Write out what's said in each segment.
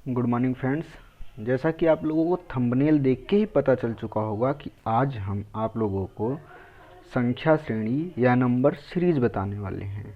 Good morning friends. जैसा कि आप लोगों को थंबनेल देख के ही पता चल चुका होगा कि आज हम आप लोगों को संख्या श्रेणी या नंबर सीरीज बताने वाले हैं।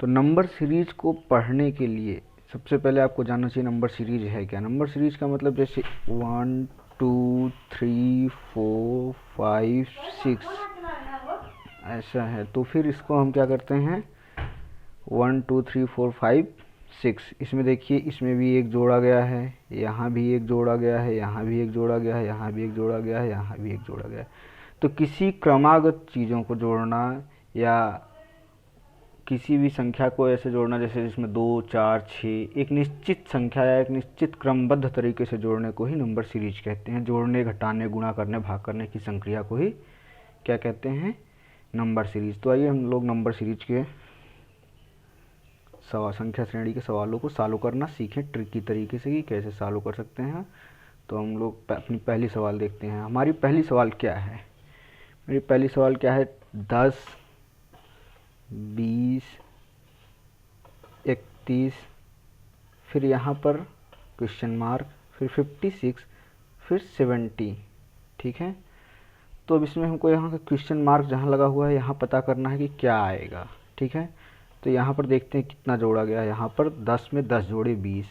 तो नंबर सीरीज को पढ़ने के लिए सबसे पहले आपको जानना चाहिए नंबर सीरीज है क्या। नंबर सीरीज का मतलब जैसे 1 2 3 4 5 6 ऐसा है। तो फिर इसको हम क्या करते हैं 1 2 3 4 5 6। इसमें देखिए, इसमें भी एक जोड़ा गया है, यहाँ भी एक जोड़ा गया है, यहाँ भी एक जोड़ा गया है, यहाँ भी एक जोड़ा गया है, यहाँ भी एक जोड़ा गया है। तो किसी क्रमागत चीज़ों को जोड़ना या किसी भी संख्या को ऐसे जोड़ना जैसे जिसमें 2 4 6 एक निश्चित संख्या या एक निश्चित क्रमबद्ध तरीके से जोड़ने को ही नंबर सीरीज कहते हैं। जोड़ने, घटाने, गुणा करने, भाग करने की संक्रिया को ही क्या कहते हैं, नंबर सीरीज। तो आइए हम लोग नंबर सीरीज के संख्या श्रेणी के सवालों को सॉल्व करना सीखें ट्रिकी तरीके से कि कैसे सॉल्व कर सकते हैं। तो हम लोग अपनी पहली सवाल देखते हैं। हमारी पहली सवाल क्या है, मेरी पहली सवाल क्या है, 10 20 31, फिर यहाँ पर क्वेश्चन मार्क, फिर 56, फिर 70। ठीक है। तो अब इसमें हमको यहाँ का क्वेश्चन मार्क जहाँ लगा हुआ है यहाँ पता करना है कि क्या आएगा। ठीक है। तो यहाँ पर देखते हैं कितना जोड़ा गया है। यहाँ पर 10 में 10 जोड़े 20,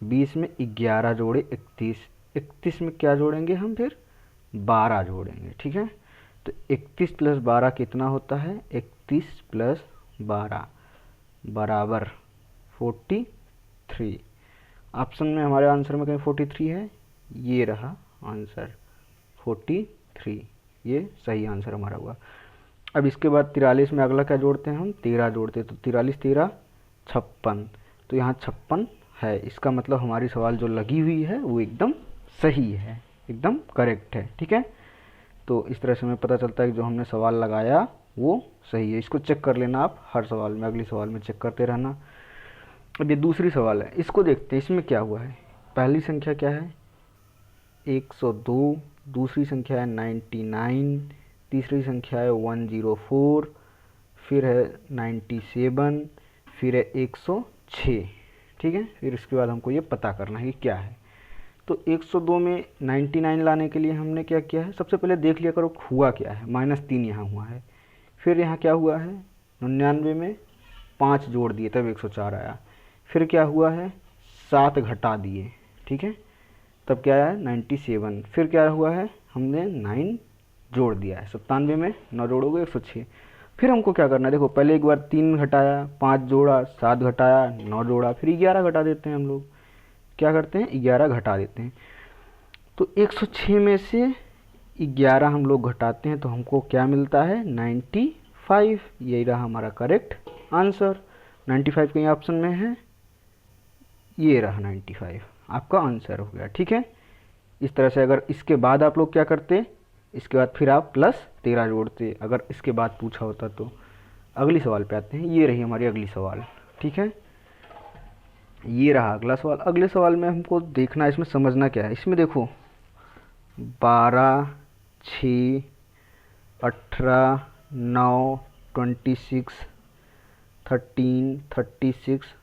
20 में 11 जोड़े 31, 31 में क्या जोड़ेंगे हम, फिर 12 जोड़ेंगे। ठीक है। तो 31 प्लस 12 कितना होता है, 31 प्लस 12 बराबर 43। ऑप्शन में हमारे आंसर में कहीं 43 है, ये रहा आंसर 43, ये सही आंसर हमारा हुआ। अब इसके बाद 43 में अगला क्या जोड़ते हैं हम, 13 जोड़ते हैं। तो 43 13 56, तो यहाँ 56 है। इसका मतलब हमारी सवाल जो लगी हुई है वो एकदम सही है, एकदम करेक्ट है। ठीक है। तो इस तरह से हमें पता चलता है कि जो हमने सवाल लगाया वो सही है। इसको चेक कर लेना आप हर सवाल में, अगली सवाल में चेक करते रहना। अब ये दूसरी सवाल है, इसको देखते हैं। इसमें क्या हुआ है, पहली संख्या क्या है 102, दूसरी संख्या है 99, तीसरी संख्या है 104, फिर है 97, फिर है 106। ठीक है। फिर इसके बाद हमको ये पता करना है कि क्या है। तो 102 में 99 लाने के लिए हमने क्या किया है, सबसे पहले देख लिया करो हुआ क्या है। -3 यहाँ हुआ है। फिर यहाँ क्या हुआ है, 99 में 5 जोड़ दिए तब 104 आया। फिर क्या हुआ है, 7 घटा दिए। ठीक है। तब क्या आया 97। फिर क्या हुआ है, हमने 9 जोड़ दिया है। 97 में 9 जोड़ोगे 106। फिर हमको क्या करना है, देखो पहले एक बार 3 घटाया, 5 जोड़ा, 7 घटाया, 9 जोड़ा, फिर 11 घटा देते हैं हम लोग। क्या करते हैं, 11 घटा देते हैं। तो 106 में से 11 हम लोग घटाते हैं तो हमको क्या मिलता है, 95। यही रहा हमारा करेक्ट आंसर। 95 कहीं ऑप्शन में है, ये रहा 95 आपका आंसर हो गया। ठीक है। इस तरह से अगर इसके बाद आप लोग क्या करते, इसके बाद फिर आप +13 जोड़ते अगर इसके बाद पूछा होता तो। अगली सवाल पे आते हैं, ये रही हमारी अगली सवाल। ठीक है। ये रहा अगला सवाल। अगले सवाल में हमको देखना है, इसमें समझना क्या है। इसमें देखो 12 6 18 9 26 13 36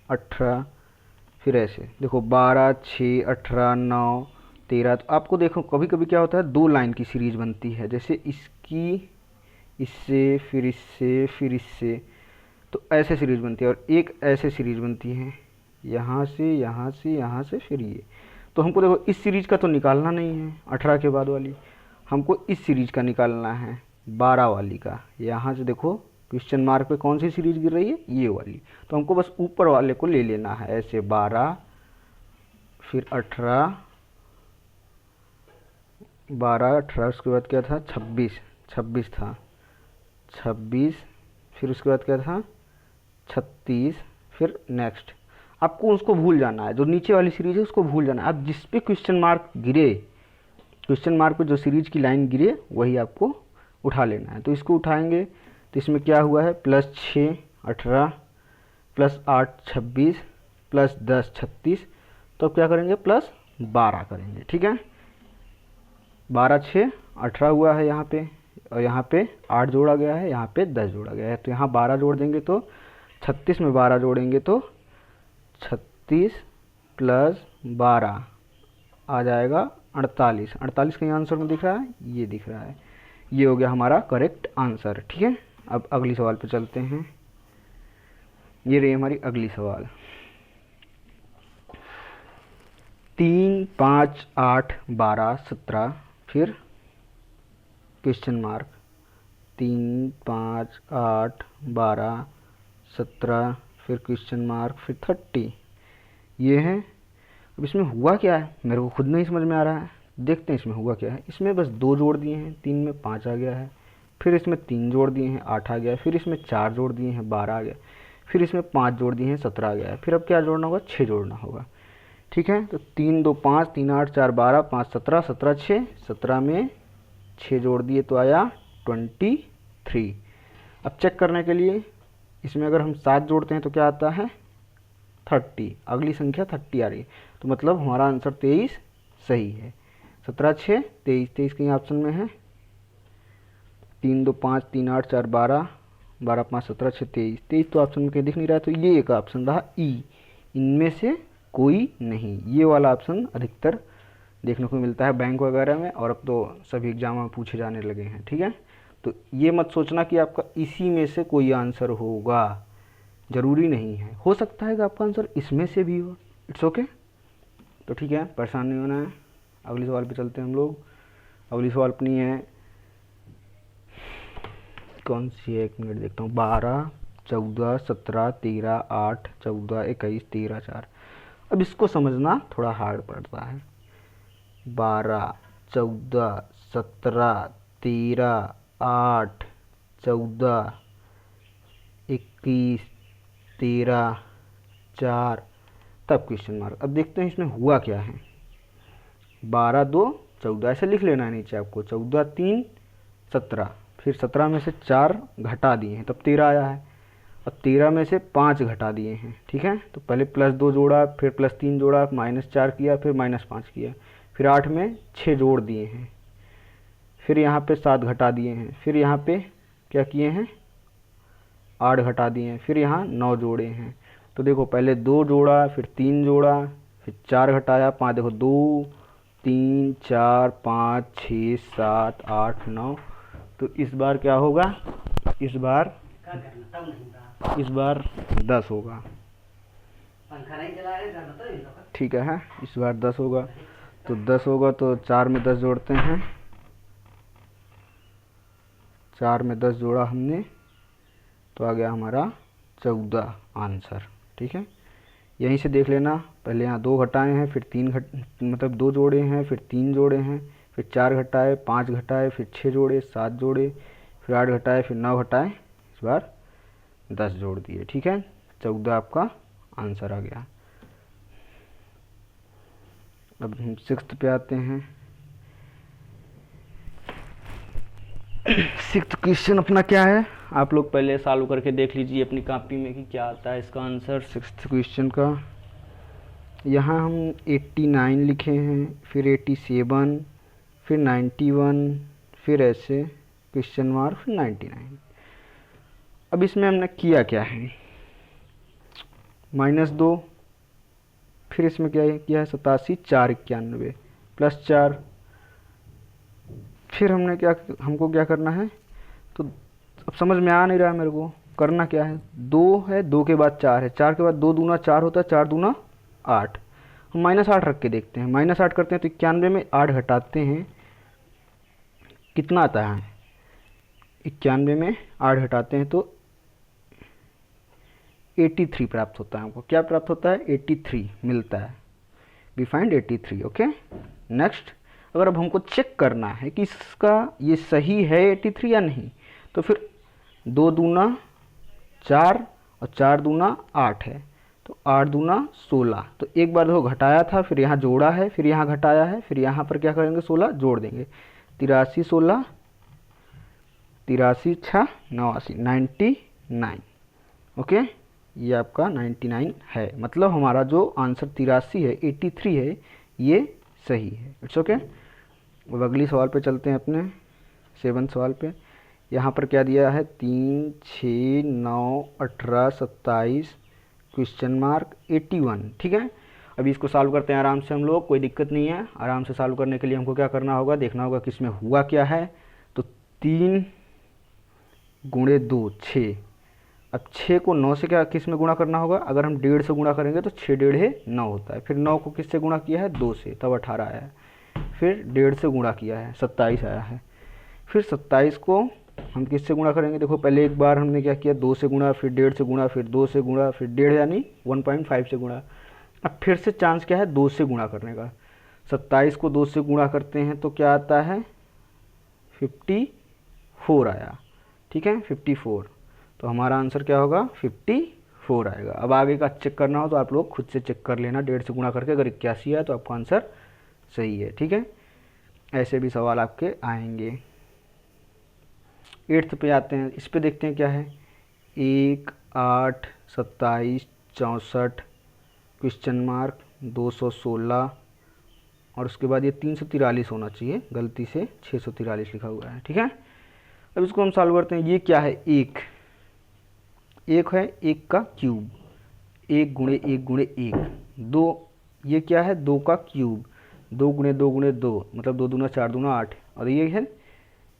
18, फिर ऐसे देखो 12 6 18 9 13। तो आपको देखो कभी कभी क्या होता है, 2 लाइन की सीरीज बनती है, जैसे इसकी इससे फिर इससे फिर इससे, तो ऐसे सीरीज बनती है। और एक ऐसे सीरीज बनती है, यहाँ से यहाँ से यहाँ से फिर ये। तो हमको देखो इस सीरीज का तो निकालना नहीं है 18 के बाद वाली, हमको इस सीरीज का निकालना है 12 वाली का। यहाँ से देखो क्वेश्चन मार्क पे कौन सी सीरीज गिर रही है, ये वाली। तो हमको बस ऊपर वाले को ले लेना है, ऐसे 12 फिर 18 12 18, उसके बाद क्या था 26 था 26, फिर उसके बाद क्या था 36, फिर नेक्स्ट। आपको उसको भूल जाना है, जो नीचे वाली सीरीज है उसको भूल जाना है। आप जिस पे क्वेश्चन मार्क गिरे, क्वेश्चन मार्क पे जो सीरीज की लाइन गिरे वही आपको उठा लेना है। तो इसको उठाएंगे तो इसमें क्या हुआ है, +6 18 +8 26 +10 36। तो अब क्या करेंगे, +12 करेंगे। ठीक है। 12 6 18 हुआ है यहाँ पे, और यहाँ पे 8 जोड़ा गया है, यहाँ पे 10 जोड़ा गया है। तो यहाँ 12 जोड़ देंगे तो 36 में 12 जोड़ेंगे तो 36 प्लस 12 आ जाएगा 48। 48 कहीं आंसर में दिख रहा है, ये दिख रहा है। ये हो गया हमारा करेक्ट आंसर। ठीक है, अब अगली सवाल पे चलते हैं। ये रही हमारी अगली सवाल। 3, 5, 8, 12, 17 फिर क्वेश्चन मार्क। 3, 5, 8, 12, 17 फिर क्वेश्चन मार्क फिर 30। ये है। अब इसमें हुआ क्या है मेरे को खुद नहीं समझ में आ रहा है। देखते हैं इसमें हुआ क्या है। इसमें बस 2 जोड़ दिए हैं, 3 में 5 आ गया है। फिर इसमें 3 जोड़ दिए हैं, 8 आ गया। फिर इसमें 4 जोड़ दिए हैं, 12 आ गया। फिर इसमें 5 जोड़ दिए हैं, 17 आ गया है। फिर अब क्या जोड़ना होगा, 6 जोड़ना होगा। ठीक है, तो 3, 2, 5, 3, 8, 4, 12, 5, 17, 17, 6, 17 में 6 जोड़ दिए तो आया 23। अब चेक करने के लिए इसमें अगर हम 7 जोड़ते हैं तो क्या आता है, 30। अगली संख्या 30 आ रही है, तो मतलब हमारा आंसर 23 सही है। 17, 6, 23। 23 कहीं ऑप्शन में है। 3, 2, 5, 3, 8, 4, 12, 12, 5, 17, 6, 23। 23 तो ऑप्शन में कहीं दिख नहीं रहा है, तो ये एक ऑप्शन रहा ई। इनमें से कोई नहीं। ये वाला ऑप्शन अधिकतर देखने को मिलता है बैंक वगैरह में, और अब तो सभी एग्जाम में पूछे जाने लगे हैं। ठीक है, तो ये मत सोचना कि आपका इसी में से कोई आंसर होगा, ज़रूरी नहीं है। हो सकता है कि आपका आंसर इसमें से भी हो, इट्स ओके। तो ठीक है, परेशान नहीं होना है। अगली सवाल पे चलते हैं हम लोग। अगली सवाल अपनी है, कौन सी है, 1 मिनट देखता हूँ। 12, 14, 17, 13, 8, 14, 21, 13, 4। अब इसको समझना थोड़ा हार्ड पड़ता है। 12, 14, 17, 13, 8, 14, 21, 13, 4 तब क्वेश्चन मार्क। अब देखते हैं इसमें हुआ क्या है। 12, 2, 14 ऐसे लिख लेना है नीचे आपको। 14, 3, 17। फिर 17 में से 4 घटा दिए हैं तब 13 आया है। अब 13 में से 5 घटा दिए हैं। ठीक है, तो पहले +2 जोड़ा, फिर +3 जोड़ा, -4 किया, फिर -5 किया। फिर 8 में 6 जोड़ दिए हैं। फिर यहाँ पे 7 घटा दिए हैं। फिर यहाँ पे क्या किए हैं, 8 घटा दिए हैं। फिर यहाँ 9 जोड़े हैं। तो देखो पहले 2 जोड़ा, फिर 3 जोड़ा, फिर 4 घटाया, 5। देखो 2, 3, 4, 5, 6, 7, 8, 9। तो इस बार क्या होगा, इस बार 10 होगा। ठीक है, इस बार 10 होगा। तो 10 होगा तो 4 में 10 जोड़ते हैं। 4 में 10 जोड़ा हमने तो आ गया हमारा 14 आंसर। ठीक है, यहीं से देख लेना। पहले यहाँ 2 घटाए हैं, फिर 3 मतलब 2 जोड़े हैं, फिर 3 जोड़े हैं, फिर 4 घटाए, 5 घटाए, फिर 6 जोड़े, 7 जोड़े, फिर 8 घटाए, फिर 9 घटाए, इस बार 10 जोड़ दिए। ठीक है, 14 आपका आंसर आ गया। अब हम 6th पे आते हैं। 6th क्वेश्चन अपना क्या है, आप लोग पहले सॉल्व करके देख लीजिए अपनी कॉपी में कि क्या आता है इसका आंसर 6th क्वेश्चन का। यहाँ हम 89 लिखे हैं, फिर 87, फिर 91, फिर ऐसे क्वेश्चन मार्क, फिर 99। अब इसमें हमने किया क्या है, -2, फिर इसमें क्या किया है 87, 4, 91 +4। फिर हमको क्या करना है, तो अब समझ में आ नहीं रहा है मेरे को करना क्या है। 2 है, 2 के बाद 4 है, 4 के बाद 2 दूना 4 होता है, 4 दूना 8। हम -8 रख के देखते हैं। -8 करते हैं तो 91 में 8 घटाते हैं, कितना आता है, 91 में 8 घटाते हैं तो 83 प्राप्त होता है। हमको क्या प्राप्त होता है, 83 मिलता है। We find 83। Okay, next. अगर अब हमको चेक करना है कि इसका ये सही है 83 या नहीं, तो फिर 2 दूना 4 और 4 दूना 8 है, तो 8 दूना 16। तो एक बार देखो घटाया था, फिर यहाँ जोड़ा है, फिर यहाँ घटाया है, फिर यहाँ पर क्या करेंगे 16 जोड़ देंगे। 83, 16, 83, 6, 89, 99। ओके, ये आपका 99 है। मतलब हमारा जो आंसर 83 है, 83 है, ये सही है। It's okay. अब अगली सवाल पे चलते हैं अपने 7 सवाल पे। यहाँ पर क्या दिया है, 3, 6, 9, 18, 27 क्वेश्चन मार्क 81। ठीक है, अभी इसको सॉल्व करते हैं आराम से हम लोग, कोई दिक्कत नहीं है। आराम से सॉल्व करने के लिए हमको क्या करना होगा, देखना होगा कि इसमें हुआ क्या है। तो 3 गुणे 2 6। अब 6 को 9 से क्या किस में गुणा करना होगा, अगर हम 1.5 से गुणा करेंगे तो 6 डेढ़े 9 होता है। फिर 9 को किससे गुणा किया है, 2 से, तब 18 आया है। फिर 1.5 से गुणा किया है, 27 आया है। फिर 27 को हम किससे गुणा करेंगे, देखो पहले एक बार हमने क्या किया, 2 से गुणा, फिर 1.5 से गुणा, फिर 2 से गुणा, फिर 1.5 यानी 1.5 से गुणा। अब फिर से चांस क्या है, 2 से गुणा करने का। 27 को 2 से गुणा करते हैं तो क्या आता है, 54 आया। ठीक है, 54। तो हमारा आंसर क्या होगा, 54 आएगा। अब आगे का चेक करना हो तो आप लोग खुद से चेक कर लेना, 1.5 से गुणा करके, अगर 81 है तो आपका आंसर सही है। ठीक है, ऐसे भी सवाल आपके आएंगे। 8th पे आते हैं, इस पे देखते हैं क्या है, 1 8 27 64 क्वेश्चन मार्क 216 और उसके बाद ये 343 होना चाहिए, गलती से 643 लिखा हुआ है। ठीक है, अब इसको हम सॉल्व करते हैं। ये क्या है, 1 है 1 का क्यूब, 1 गुणे 1 गुणे 1। 2, ये क्या है, 2 का क्यूब, 2 गुणे 2 गुणे 2, मतलब 2 दूना 4 दूना 8। और ये है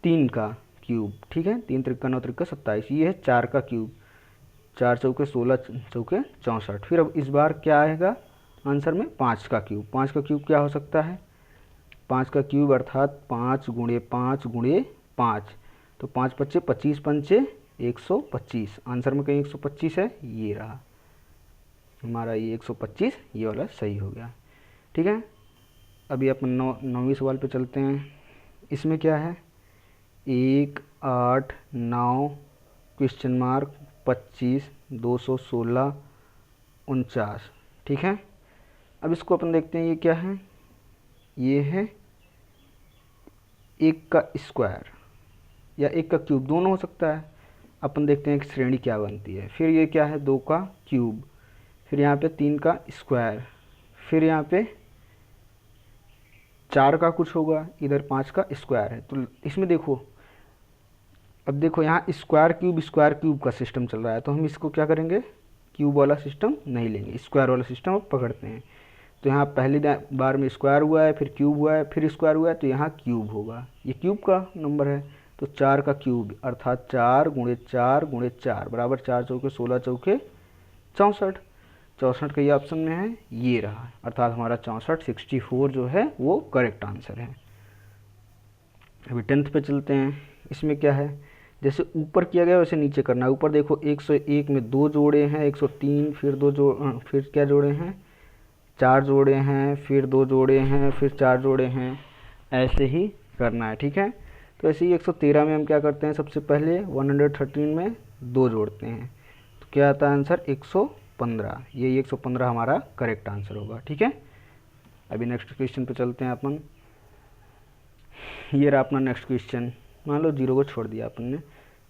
3 का क्यूब। ठीक है, 3 त्रिका 9 त्रिका 27। ये है 4 का क्यूब, 4 चौके 16 चौके 64। फिर अब इस बार क्या आएगा आंसर में, 5 का क्यूब। 5 का क्यूब क्या हो सकता है, 5 का क्यूब अर्थात 5 गुणे 5 गुणे 5। तो 5 पच्चे 25 पंचे 125। आंसर में कहीं 125 है, ये रहा हमारा, ये 125 ये वाला सही हो गया। ठीक है, अभी अपन 9वीं सवाल पे चलते हैं। इसमें क्या है, 1 8 9 क्वेश्चन मार्क 25 216 49। ठीक है, अब इसको अपन देखते हैं, ये क्या है, ये है 1 का स्क्वायर या 1 का क्यूब, दोनों हो सकता है। अपन देखते हैं कि श्रेणी क्या बनती है। फिर ये क्या है, 2 का क्यूब, फिर यहाँ पे 3 का स्क्वायर, फिर यहाँ पे 4 का कुछ होगा, इधर 5 का स्क्वायर है। तो इसमें देखो, अब देखो यहाँ स्क्वायर क्यूब का सिस्टम चल रहा है, तो हम इसको क्या करेंगे, क्यूब वाला सिस्टम नहीं लेंगे, स्क्वायर वाला सिस्टम अब पकड़ते हैं। तो यहाँ पहली बार में स्क्वायर हुआ है, फिर क्यूब हुआ है, फिर स्क्वायर हुआ है, तो यहाँ क्यूब होगा, ये क्यूब का नंबर है। तो 4 का क्यूब अर्थात 4 गुणे 4 गुणे 4 बराबर 4 चौके 16 चौके 64। 64 का ये ऑप्शन में है, ये रहा, अर्थात हमारा 64 जो है वो करेक्ट आंसर है। अभी 10th पे चलते हैं। इसमें क्या है, जैसे ऊपर किया गया वैसे नीचे करना है। ऊपर देखो 101 में 2 जोड़े हैं, 103 फिर 2 फिर क्या जोड़े हैं, 4 जोड़े हैं, फिर 2 जोड़े हैं, फिर 4 जोड़े हैं, ऐसे ही करना है। ठीक है, तो ऐसे ही 113 में हम क्या करते हैं, सबसे पहले 113 में 2 जोड़ते हैं, तो क्या आता है आंसर 115। ये 115 हमारा करेक्ट आंसर होगा। ठीक है, अभी नेक्स्ट क्वेश्चन पे चलते हैं अपन। ये रहा अपना नेक्स्ट क्वेश्चन। मान लो 0 को छोड़ दिया अपन ने,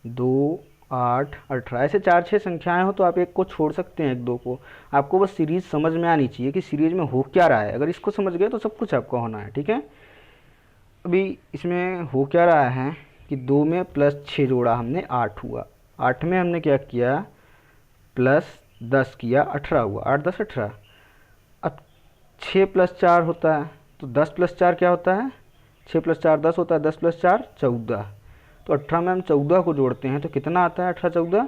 2 8 18, ऐसे 4-6 संख्याएं हो तो आप एक को छोड़ सकते हैं, 1-2 को। आपको बस सीरीज समझ में आनी चाहिए कि सीरीज में हो क्या रहा है। अगर इसको समझ गए तो सब कुछ आपका होना है। ठीक है, अभी इसमें हो क्या रहा है कि 2 में +6 जोड़ा हमने, 8 हुआ। 8 में हमने क्या किया, +10 किया, 18 हुआ, 8 10 18। अब 6 + 4 होता है, तो 10 + 4 क्या होता है, 6 + 4 10 होता है, 10 + 4 14। तो 18 में हम 14 को जोड़ते हैं तो कितना आता है, 18 14,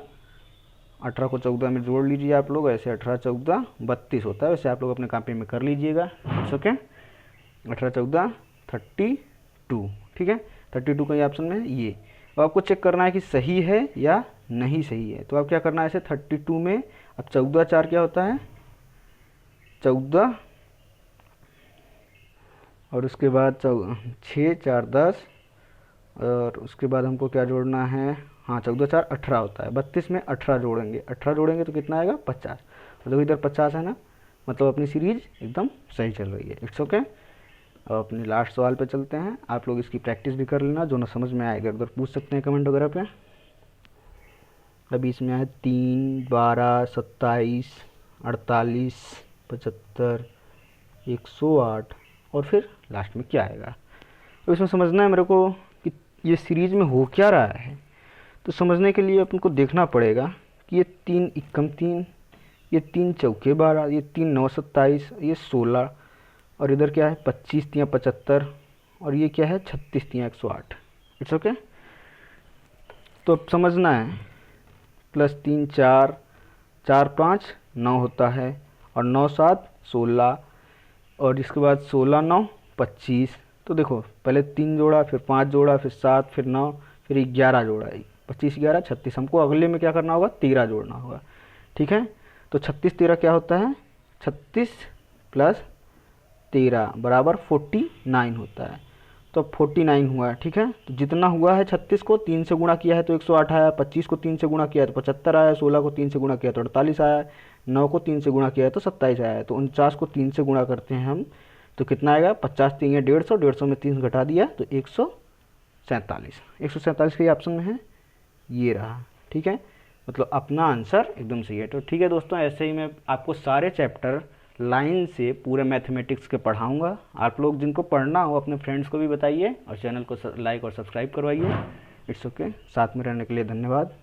18 को 14 में जोड़ लीजिए आप लोग, ऐसे 18 14 32 होता है। वैसे आप लोग अपने कॉपी में कर लीजिएगा, ओके। 18 14 32। ठीक है, 32 का ये ऑप्शन में ये। अब आपको चेक करना है कि सही है या नहीं सही है। तो आप क्या करना है, ऐसे 32 में अब 14 4 क्या होता है, 14, और उसके बाद 6 4 10, और उसके बाद हमको क्या जोड़ना है, हाँ 14 4 18 होता है। 32 में 18 जोड़ेंगे, 18 जोड़ेंगे तो कितना आएगा, 50। मतलब इधर 50 है ना, मतलब अपनी सीरीज एकदम सही चल रही है। It's okay. अब अपने लास्ट सवाल पे चलते हैं। आप लोग इसकी प्रैक्टिस भी कर लेना, जो ना समझ में आएगा उधर पूछ सकते हैं कमेंट वगैरह पे। अभी इसमें है 3 12 27 48 75 108, और फिर लास्ट में क्या आएगा। तो इसमें समझना है मेरे को कि ये सीरीज में हो क्या रहा है। तो समझने के लिए अपन को देखना पड़ेगा कि ये 3 एकम 3, ये 3 चौके 12, ये 3 9 27, ये 16, और इधर क्या है 25 तियाँ 75, और ये क्या है 36 तियाँ 108। It's okay. तो अब समझना है, +3 4, 4 5 9 होता है, और 9 7 16, और इसके बाद 16 9 25। तो देखो पहले 3 जोड़ा, फिर 5 जोड़ा, फिर 7, फिर 9, फिर 11 जोड़ा है। 25 11 36। हमको अगले में क्या करना होगा, 13 जोड़ना होगा। ठीक है, तो 36 13 क्या होता है, 36 + 13 = 49 होता है। तो अब 49 हुआ है। ठीक है, तो जितना हुआ है 36 को 3 से गुणा किया है तो 108 आया, 25 को 3 से गुणा किया है तो 75 आया, 16 को 3 से गुणा किया तो 48 आया, 9 को 3 से गुणा किया है तो 27 आया है। तो 49 को 3 से गुणा करते हैं हम तो कितना आएगा, 50 3 है 150, 150 में 3 घटा दिया तो 147। 147 के ऑप्शन में है, ये रहा। ठीक है, मतलब अपना आंसर एकदम सही है। तो ठीक है दोस्तों, ऐसे ही मैं आपको सारे चैप्टर लाइन से पूरे मैथमेटिक्स के पढ़ाऊंगा। आप लोग जिनको पढ़ना हो अपने फ्रेंड्स को भी बताइए, और चैनल को लाइक और सब्सक्राइब करवाइए। It's okay. साथ में रहने के लिए धन्यवाद।